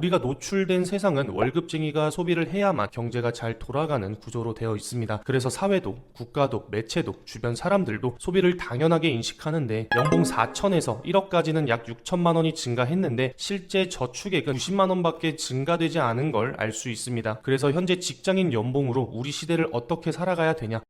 우리가 노출된 세상은 월급쟁이가 소비를 해야만 경제가 잘 돌아가는 구조로 되어 있습니다. 그래서 사회도, 국가도, 매체도, 주변 사람들도 소비를 당연하게 인식하는데 연봉 4천에서 1억까지는 약 6천만 원이 증가했는데 실제 저축액은 90만 원밖에 증가되지 않은 걸 알 수 있습니다. 그래서 현재 직장인 연봉으로 우리 시대를 어떻게 살아가야 되냐?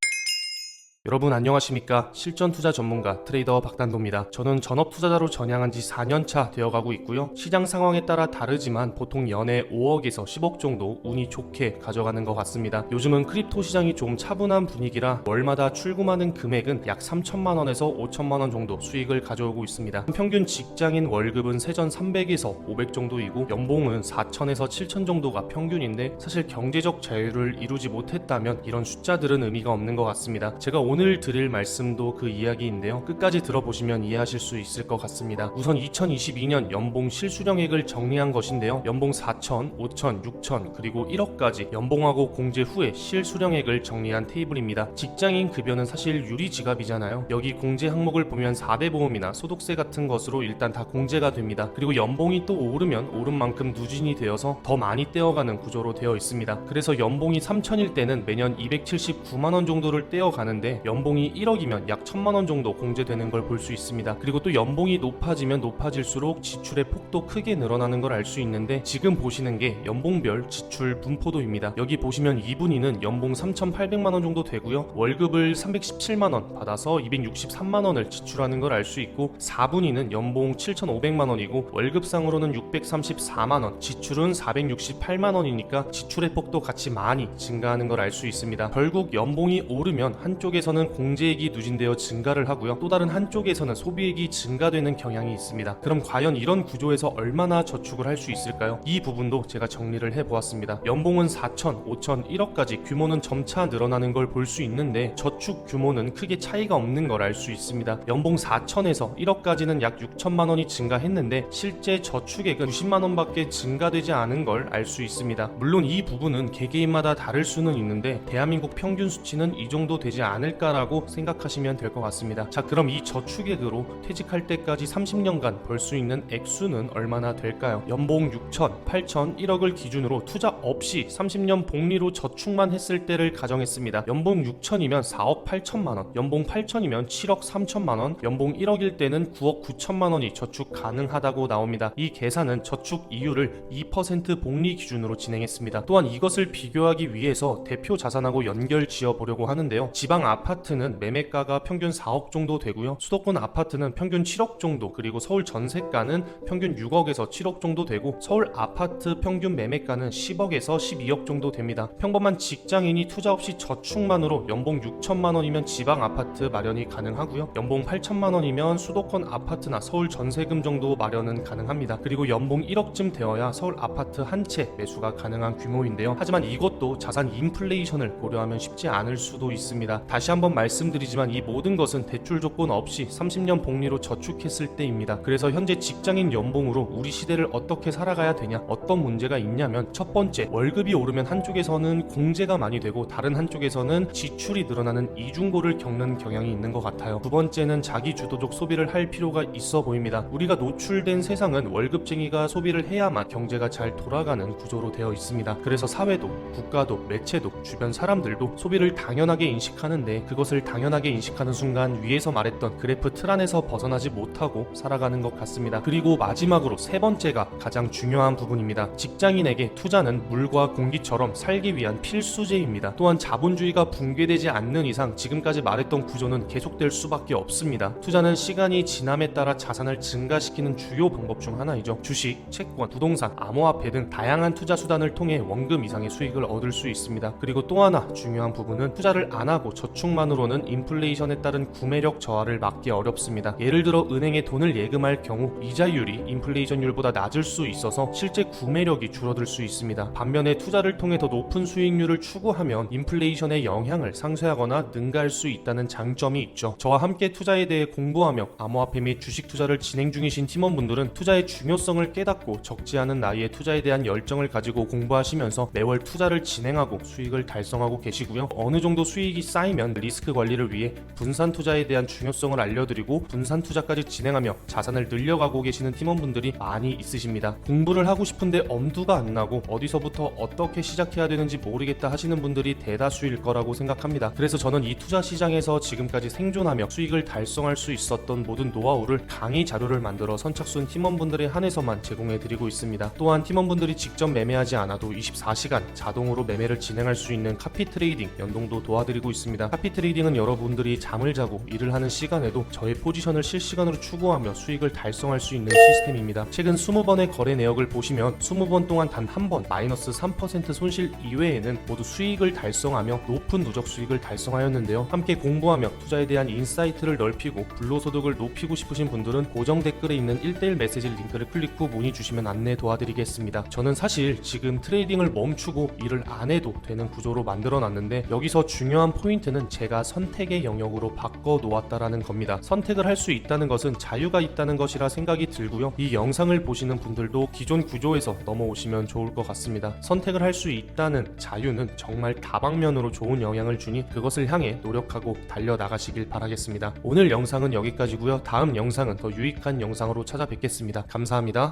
여러분 안녕하십니까? 실전 투자 전문가 트레이더 박단도입니다. 저는 전업 투자자로 전향한 지 4년차 되어가고 있고요. 시장 상황에 따라 다르지만 보통 연에 5억에서 10억 정도 운이 좋게 가져가는 것 같습니다. 요즘은 크립토 시장이 좀 차분한 분위기라 월마다 출금하는 금액은 약 3천만 원에서 5천만 원 정도 수익을 가져오고 있습니다. 평균 직장인 월급은 세전 300에서 500 정도이고 연봉은 4천에서 7천 정도가 평균인데 사실 경제적 자유를 이루지 못했다면 이런 숫자들은 의미가 없는 것 같습니다. 제가 오늘 드릴 말씀도 그 이야기인데요. 끝까지 들어보시면 이해하실 수 있을 것 같습니다. 우선 2022년 연봉 실수령액을 정리한 것인데요. 연봉 4천, 5천, 6천 그리고 1억까지 연봉하고 공제 후에 실수령액을 정리한 테이블입니다. 직장인 급여는 사실 유리지갑이잖아요. 여기 공제 항목을 보면 4대 보험이나 소득세 같은 것으로 일단 다 공제가 됩니다. 그리고 연봉이 또 오르면 오른 만큼 누진이 되어서 더 많이 떼어가는 구조로 되어 있습니다. 그래서 연봉이 3천일 때는 매년 279만 원 정도를 떼어가는데 연봉이 1억이면 약 1,000만 원 정도 공제되는 걸 볼 수 있습니다. 그리고 또 연봉이 높아지면 높아질수록 지출의 폭도 크게 늘어나는 걸 알 수 있는데 지금 보시는 게 연봉별 지출 분포도입니다. 여기 보시면 2분위는 연봉 3,800만 원 정도 되고요. 월급을 317만 원 받아서 263만 원을 지출하는 걸 알 수 있고 4분위는 연봉 7,500만 원이고 월급상으로는 634만 원, 지출은 468만 원이니까 지출의 폭도 같이 많이 증가하는 걸 알 수 있습니다. 결국 연봉이 오르면 한쪽에서는 공제액이 누진되어 증가를 하고요. 또 다른 한쪽에서는 소비액이 증가되는 경향이 있습니다. 그럼 과연 이런 구조에서 얼마나 저축을 할 수 있을까요? 이 부분도 제가 정리를 해보았습니다. 연봉은 4천, 5천, 1억까지 규모는 점차 늘어나는 걸 볼 수 있는데 저축 규모는 크게 차이가 없는 걸 알 수 있습니다. 연봉 4천에서 1억까지는 약 6천만 원이 증가했는데 실제 저축액은 90만 원밖에 증가되지 않은 걸 알 수 있습니다. 물론 이 부분은 개개인마다 다를 수는 있는데 대한민국 평균 수치는 이 정도 되지 않을까라고 생각하시면 될 것 같습니다. 자, 그럼 이 저축액으로 퇴직할 때까지 30년간 벌 수 있는 액수는 얼마나 될까요? 연봉 6천, 8천, 1억을 기준으로 투자 없이 30년 복리로 저축만 했을 때를 가정했습니다. 연봉 6천이면 4억 8천만 원, 연봉 8천이면 7억 3천만 원, 연봉 1억일 때는 9억 9천만 원이 저축 가능하다고 나옵니다. 이 계산은 저축 이율을 2% 복리 기준으로 진행했습니다. 또한 이것을 비교하기 위해서 대표 자산하고 연결 지어 보려고 하는데요. 지방 아파트는 매매가가 평균 4억 정도 되고요. 수도권 아파트는 평균 7억 정도, 그리고 서울 전세가는 평균 6억에서 7억 정도 되고 서울 아파트 평균 매매가는 10억에서 12억 정도 됩니다. 평범한 직장인이 투자 없이 저축만으로 연봉 6천만 원이면 지방 아파트 마련이 가능하고요. 연봉 8천만 원이면 수도권 아파트나 서울 전세금 정도 마련은 가능합니다. 그리고 연봉 1억쯤 되어야 서울 아파트 한 채 매수가 가능한 규모인데요. 하지만 이것도 자산 인플레이션을 고려하면 쉽지 않을 수도 있습니다. 다시 한번 말씀드리지만 이 모든 것은 대출 조건 없이 30년 복리로 저축했을 때입니다. 그래서 현재 직장인 연봉으로 우리 시대를 어떻게 살아가야 되냐, 어떤 문제가 있냐면 첫 번째, 월급이 오르면 한쪽에서는 공제가 많이 되고 다른 한쪽에서는 지출이 늘어나는 이중고를 겪는 경향이 있는 것 같아요. 두 번째는 자기 주도적 소비를 할 필요가 있어 보입니다. 우리가 노출된 세상은 월급쟁이가 소비를 해야만 경제가 잘 돌아가는 구조로 되어 있습니다. 그래서 사회도, 국가도, 매체도, 주변 사람들도 소비를 당연하게 인식하는데 그것을 당연하게 인식하는 순간 위에서 말했던 그래프 틀 안에서 벗어나지 못하고 살아가는 것 같습니다. 그리고 마지막으로 세 번째가 가장 중요한 부분입니다. 직장인에게 투자는 물과 공기처럼 살기 위한 필수제입니다. 또한 자본주의가 붕괴되지 않는 이상 지금까지 말했던 구조는 계속될 수밖에 없습니다. 투자는 시간이 지남에 따라 자산을 증가시키는 주요 방법 중 하나이죠. 주식, 채권, 부동산, 암호화폐 등 다양한 투자 수단을 통해 원금 이상의 수익을 얻을 수 있습니다. 그리고 또 하나 중요한 부분은 투자를 안 하고 저축만으로는 인플레이션에 따른 구매력 저하를 막기 어렵습니다. 예를 들어 은행에 돈을 예금할 경우 이자율이 인플레이션율보다 낮을 수 있어서 실제 구매력이 줄어들 수 있습니다. 반면에 투자를 통해 더 높은 수익률을 추구하면 인플레이션의 영향을 상쇄하거나 능가할 수 있다는 장점이 있죠. 저와 함께 투자에 대해 공부하며 암호화폐 및 주식 투자를 진행 중이신 팀원분들은 투자의 중요성을 깨닫고 적지 않은 나이에 투자에 대한 열정을 가지고 공부하시면서 매월 투자를 진행하고 수익을 달성하고 계시고요. 어느 정도 수익이 쌓이면 리스크 관리를 위해 분산 투자에 대한 중요성을 알려드리고 분산 투자까지 진행하며 자산을 늘려가고 계시는 팀원분들이 많이 있으십니다. 공부를 하고 싶은데 엄두가 안 나고 어디서부터 어떻게 시작해야 되는지 모르겠다 하시는 분들이 대다수일 거라고 생각합니다. 그래서 저는 이 투자 시장에서 지금까지 생존하며 수익을 달성할 수 있었던 모든 노하우를 강의 자료를 만들어 선착순 팀원분들에 한해서만 제공해드리고 있습니다. 또한 팀원분들이 직접 매매하지 않아도 24시간 자동으로 매매를 진행할 수 있는 카피 트레이딩 연동도 도와드리고 있습니다. 카피 트레이딩은 여러분들이 잠을 자고 일을 하는 시간에도 저의 포지션을 실시간으로 추구하며 수익을 달성할 수 있는 시스템입니다. 최근 20번의 거래 내역을 보시면 20번 동안 단 한 번 마이너스 3% 손실 이외에는 모두 수익을 달성하며 높은 누적 수익을 달성하였는데요. 함께 공부하며 투자에 대한 인사이트를 넓히고 불로소득을 높이고 싶으신 분들은 고정 댓글에 있는 1:1 메시지 링크를 클릭 후 문의 주시면 안내 도와드리겠습니다. 저는 사실 지금 트레이딩을 멈추고 일을 안 해도 되는 구조로 만들어 놨는데 여기서 중요한 포인트는 제가 선택의 영역으로 바꿔 놓았다라는 겁니다. 선택을 할 수 있다는 것은 자유가 있다는 것이라 생각이 들고요. 이 영상을 보시는 분들도 기존 구조에서 넘어오시면 좋을 것 같습니다. 선택을 할 수 있다는 자유는 정말 다방면으로 좋은 영향을 주니 그것을 향해 노력하고 달려나가시길 바라겠습니다. 오늘 영상은 여기까지고요. 다음 영상은 더 유익한 영상으로 찾아뵙겠습니다. 감사합니다.